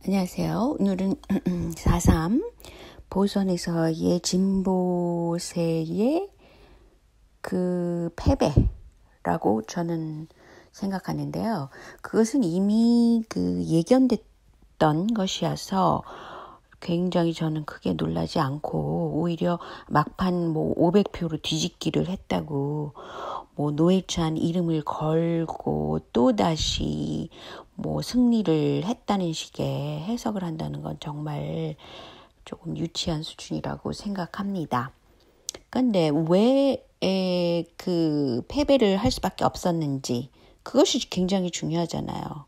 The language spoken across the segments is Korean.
안녕하세요. 오늘은 4.3 보선에서의 진보세의 그 패배라고 저는 생각하는데요. 그것은 이미 예견됐던 것이어서 굉장히 저는 크게 놀라지 않고 오히려 막판 500표로 뒤집기를 했다고 노회찬 이름을 걸고 또다시 승리를 했다는 식의 해석을 한다는 건 정말 조금 유치한 수준이라고 생각합니다. 그런데 왜 그 패배를 할 수밖에 없었는지 그것이 굉장히 중요하잖아요.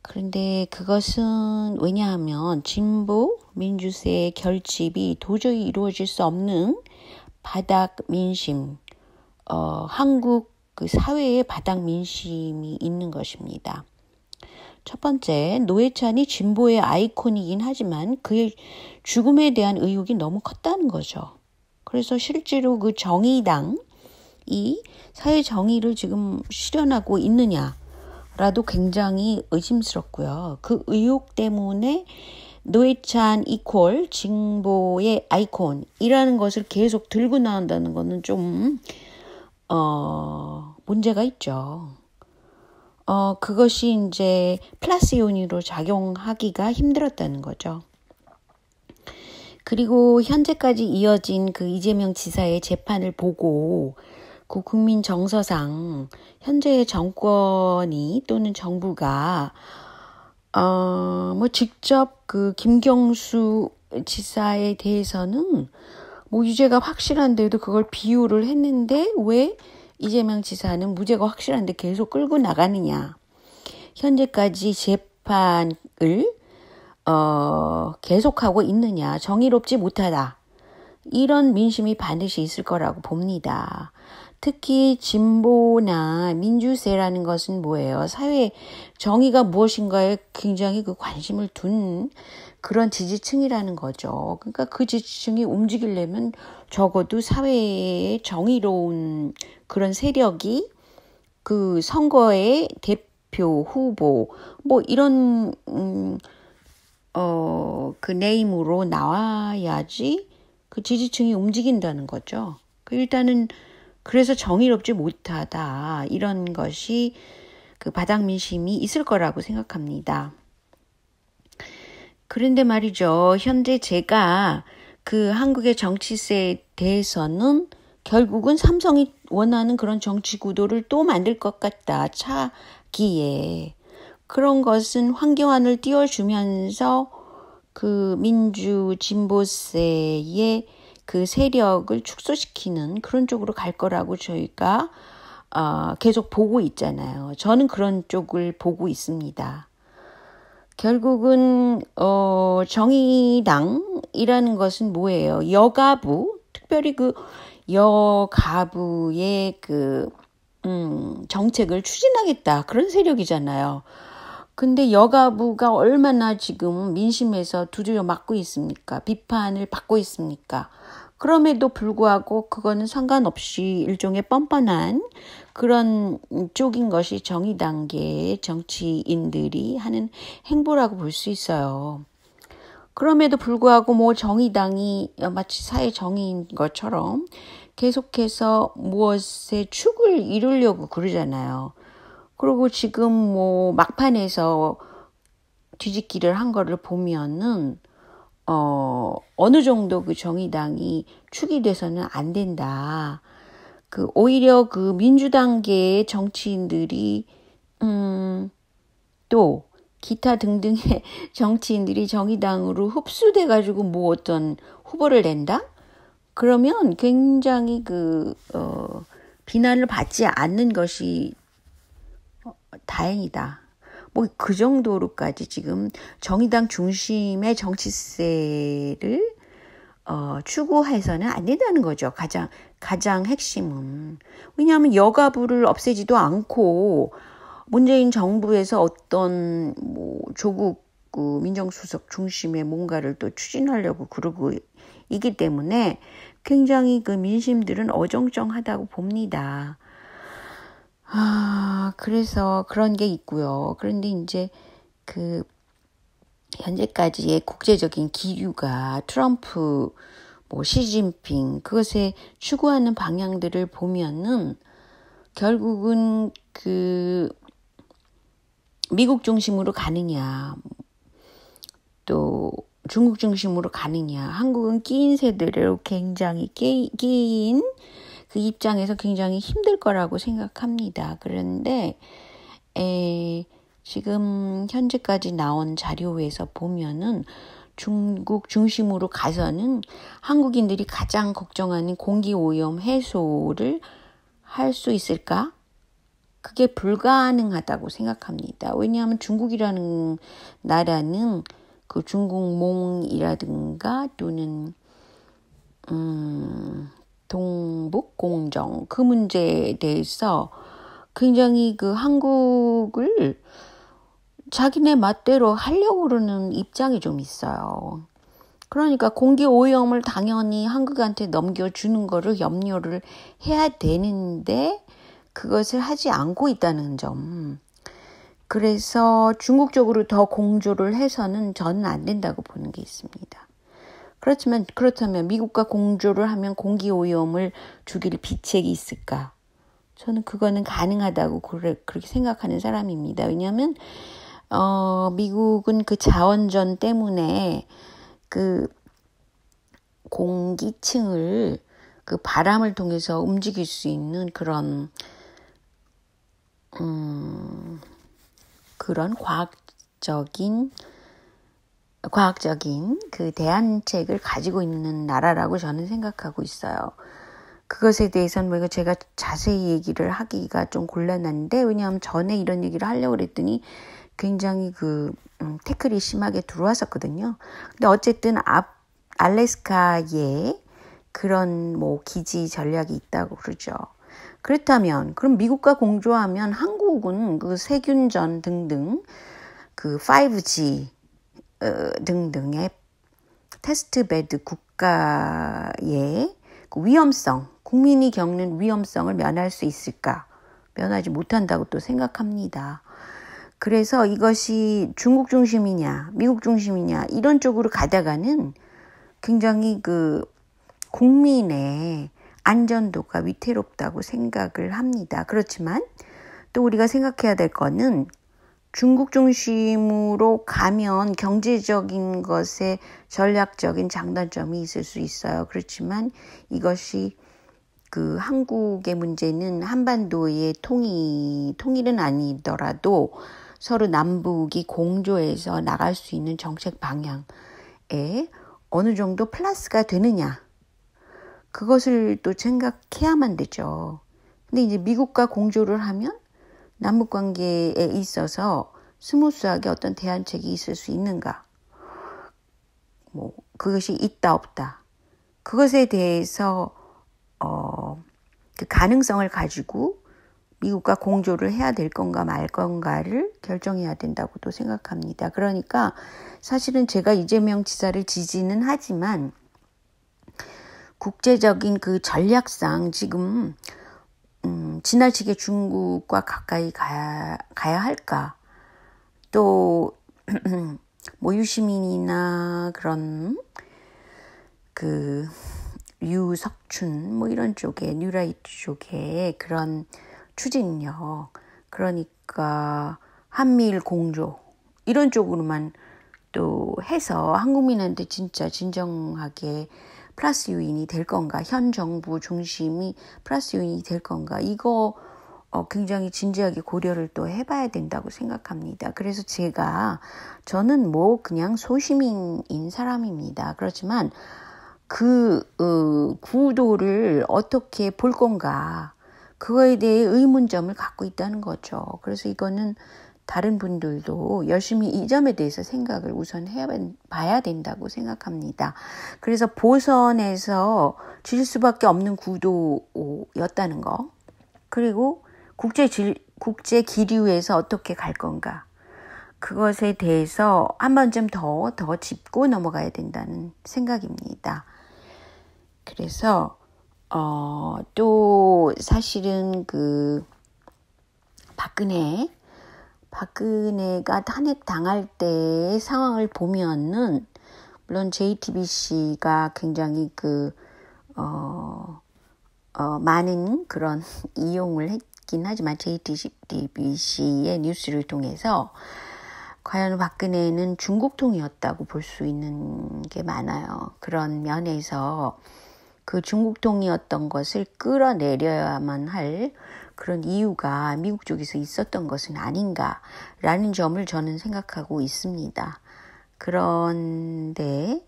그런데 그것은 왜냐하면 진보 민주세의 결집이 도저히 이루어질 수 없는 바닥 민심, 한국 그 사회의 바닥 민심이 있는 것입니다. 첫 번째, 노회찬이 진보의 아이콘이긴 하지만 그의 죽음에 대한 의혹이 너무 컸다는 거죠. 그래서 실제로 그 정의당이 사회 정의를 지금 실현하고 있느냐라도 굉장히 의심스럽고요. 그 의혹 때문에 노회찬 이퀄 진보의 아이콘이라는 것을 계속 들고 나온다는 것은 좀 문제가 있죠. 그것이 이제 플러스 요인으로 작용하기가 힘들었다는 거죠. 그리고 현재까지 이어진 그 이재명 지사의 재판을 보고 그 국민 정서상 현재의 정권이 또는 정부가 직접 그 김경수 지사에 대해서는 유죄가 확실한데도 그걸 비유를 했는데 왜 이재명 지사는 무죄가 확실한데 계속 끌고 나가느냐. 현재까지 재판을 계속하고 있느냐. 정의롭지 못하다. 이런 민심이 반드시 있을 거라고 봅니다. 특히 진보나 민주세라는 것은 뭐예요? 사회 정의가 무엇인가에 굉장히 그 관심을 둔 그런 지지층이라는 거죠. 그러니까 그 지지층이 움직이려면 적어도 사회의 정의로운 그런 세력이 그 선거의 대표 후보 이런 그 네임으로 나와야지 그 지지층이 움직인다는 거죠. 일단은 그래서 정의롭지 못하다 이런 것이 그 바닥 민심이 있을 거라고 생각합니다. 그런데 말이죠. 현재 제가 그 한국의 정치세에 대해서는 결국은 삼성이 원하는 그런 정치 구도를 또 만들 것 같다. 차기에. 그런 것은 황교안을 띄워주면서 그 민주 진보세의 그 세력을 축소시키는 그런 쪽으로 갈 거라고 저희가 계속 보고 있잖아요. 저는 그런 쪽을 보고 있습니다. 결국은 정의당이라는 것은 뭐예요? 여가부, 특별히 그 여가부의 그 정책을 추진하겠다 그런 세력이잖아요. 근데 여가부가 얼마나 지금 민심에서 두드려 맞고 있습니까? 비판을 받고 있습니까? 그럼에도 불구하고 그거는 상관없이 일종의 뻔뻔한 그런 쪽인 것이 정의당계의 정치인들이 하는 행보라고 볼 수 있어요. 그럼에도 불구하고 정의당이 마치 사회 정의인 것처럼 계속해서 무엇의 축을 이루려고 그러잖아요. 그리고 지금 막판에서 뒤집기를 한 거를 보면은 어느 정도 그 정의당이 축이 돼서는 안 된다. 오히려 그 민주당계의 정치인들이 또 기타 등등의 정치인들이 정의당으로 흡수돼가지고 어떤 후보를 낸다? 그러면 굉장히 비난을 받지 않는 것이 다행이다. 그 정도로까지 지금 정의당 중심의 정치세를 추구해서는 안 된다는 거죠. 가장 핵심은. 왜냐하면 여가부를 없애지도 않고 문재인 정부에서 어떤 조국 민정수석 중심의 뭔가를 또 추진하려고 그러고 있기 때문에 굉장히 그 민심들은 어정쩡하다고 봅니다. 그래서 그런 게 있고요. 그런데 이제 현재까지의 국제적인 기류가 트럼프, 시진핑 그것에 추구하는 방향들을 보면은 결국은 미국 중심으로 가느냐, 또 중국 중심으로 가느냐. 한국은 끼인 세대로 굉장히 끼인 그 입장에서 굉장히 힘들 거라고 생각합니다. 그런데 지금 현재까지 나온 자료에서 보면은 중국 중심으로 가서는 한국인들이 가장 걱정하는 공기오염 해소를 할 수 있을까? 그게 불가능하다고 생각합니다. 왜냐하면 중국이라는 나라는 그 중국몽이라든가 또는 동북공정 그 문제에 대해서 굉장히 그 한국을 자기네 맛대로 하려고 그러는 입장이 좀 있어요. 그러니까 공기 오염을 당연히 한국한테 넘겨주는 거를 염려를 해야 되는데 그것을 하지 않고 있다는 점. 그래서 중국 쪽으로 더 공조를 해서는 저는 안 된다고 보는 게 있습니다. 그렇다면 미국과 공조를 하면 공기 오염을 죽일 비책이 있을까? 저는 그거는 가능하다고 그렇게 생각하는 사람입니다. 왜냐하면 미국은 그 자원전 때문에 그 공기층을 그 바람을 통해서 움직일 수 있는 그런 과학적인 그 대안책을 가지고 있는 나라라고 저는 생각하고 있어요. 그것에 대해서는 제가 자세히 얘기를 하기가 좀 곤란한데, 왜냐하면 전에 이런 얘기를 하려고 그랬더니 굉장히 태클이 심하게 들어왔었거든요. 근데 어쨌든 알래스카에 그런 기지 전략이 있다고 그러죠. 그렇다면 그럼 미국과 공조하면 한국은 그 세균전 등등 그 5G 등등의 테스트베드 국가의 그 위험성, 국민이 겪는 위험성을 면할 수 있을까? 면하지 못한다고 또 생각합니다. 그래서 이것이 중국 중심이냐, 미국 중심이냐 이런 쪽으로 가다가는 굉장히 그 국민의 안전도가 위태롭다고 생각을 합니다. 그렇지만 또 우리가 생각해야 될 거는 중국 중심으로 가면 경제적인 것에 전략적인 장단점이 있을 수 있어요. 그렇지만 이것이 그 한국의 문제는 한반도의 통일은 아니더라도 서로 남북이 공조해서 나갈 수 있는 정책 방향에 어느 정도 플러스가 되느냐. 그것을 또 생각해야만 되죠. 근데 이제 미국과 공조를 하면 남북 관계에 있어서 스무스하게 어떤 대안책이 있을 수 있는가? 그것이 있다 없다. 그것에 대해서 그 가능성을 가지고 미국과 공조를 해야 될 건가 말 건가를 결정해야 된다고도 생각합니다. 그러니까 사실은 제가 이재명 지사를 지지는 하지만 국제적인 그 전략상 지금 지나치게 중국과 가까이 가야 할까? 또 유시민이나 그런 그 유석춘 이런 쪽에 뉴라이트 쪽에 그런 추진력, 그러니까 한미일 공조 이런 쪽으로만 또 해서 한국민한테 진짜 진정하게 플러스 요인이 될 건가, 현 정부 중심이 플러스 요인이 될 건가, 이거 굉장히 진지하게 고려를 또 해봐야 된다고 생각합니다. 그래서 저는 그냥 소시민인 사람입니다. 그렇지만 그 구도를 어떻게 볼 건가, 그거에 대해 의문점을 갖고 있다는 거죠. 그래서 이거는 다른 분들도 열심히 이 점에 대해서 생각을 우선 해봐야 된다고 생각합니다. 그래서 보선에서 질 수밖에 없는 구도였다는 거. 그리고 국제 기류에서 어떻게 갈 건가. 그것에 대해서 한 번쯤 더 짚고 넘어가야 된다는 생각입니다. 그래서 또 사실은 박근혜 박근혜가 탄핵 당할 때의 상황을 보면은 물론 JTBC가 굉장히 많은 그런 이용을 했긴 하지만 JTBC의 뉴스를 통해서 과연 박근혜는 중국통이었다고 볼 수 있는 게 많아요. 그런 면에서 그 중국통이었던 것을 끌어내려야만 할 그런 이유가 미국 쪽에서 있었던 것은 아닌가라는 점을 저는 생각하고 있습니다. 그런데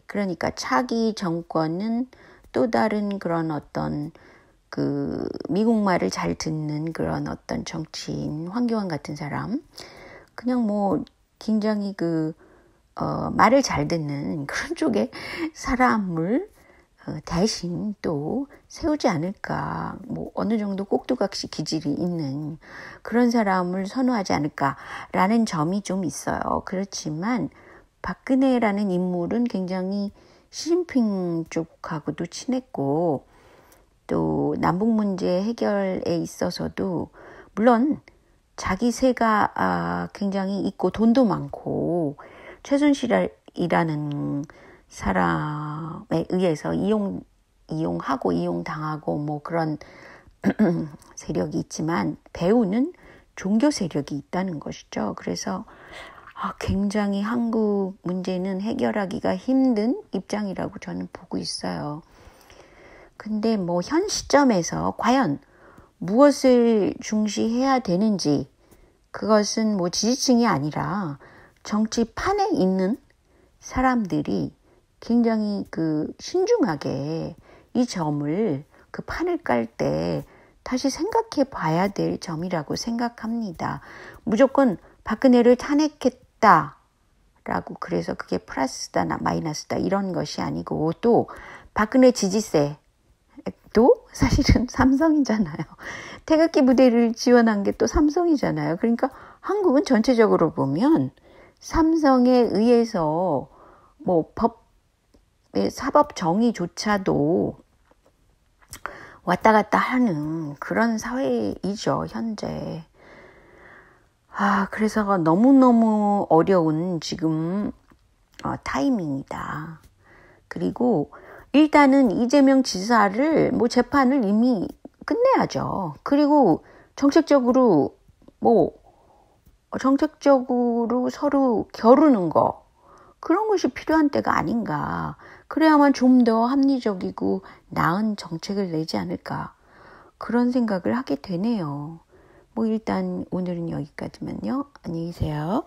그러니까 차기 정권은 또 다른 그런 어떤 미국말을 잘 듣는 그런 어떤 정치인 황교안 같은 사람, 그냥 뭐 굉장히 말을 잘 듣는 그런 쪽의 사람을 대신 또 세우지 않을까, 뭐 어느 정도 꼭두각시 기질이 있는 그런 사람을 선호하지 않을까라는 점이 좀 있어요. 그렇지만 박근혜라는 인물은 굉장히 시진핑 쪽하고도 친했고 또 남북 문제 해결에 있어서도 물론 자기 세가 굉장히 있고 돈도 많고 최순실이라는 사람에 의해서 이용하고 이용당하고 뭐 그런 세력이 있지만 배우는 종교 세력이 있다는 것이죠. 그래서 굉장히 한국 문제는 해결하기가 힘든 입장이라고 저는 보고 있어요. 근데 뭐 현 시점에서 과연 무엇을 중시해야 되는지, 그것은 뭐 지지층이 아니라 정치판에 있는 사람들이 굉장히 신중하게 이 점을 판을 깔 때 다시 생각해 봐야 될 점이라고 생각합니다. 무조건 박근혜를 탄핵했다라고 그래서 그게 플러스다 마이너스다 이런 것이 아니고, 또 박근혜 지지세 또 사실은 삼성이잖아요. 태극기 부대를 지원한 게 또 삼성이잖아요. 그러니까 한국은 전체적으로 보면 삼성에 의해서 뭐 사법 정의조차도 왔다 갔다 하는 그런 사회이죠, 현재. 그래서 너무너무 어려운 지금 타이밍이다. 그리고 일단은 이재명 지사를 재판을 이미 끝내야죠. 그리고 정책적으로 서로 겨루는 거, 그런 것이 필요한 때가 아닌가. 그래야만 좀 더 합리적이고 나은 정책을 내지 않을까, 그런 생각을 하게 되네요. 일단 오늘은 여기까지만요. 안녕히 계세요.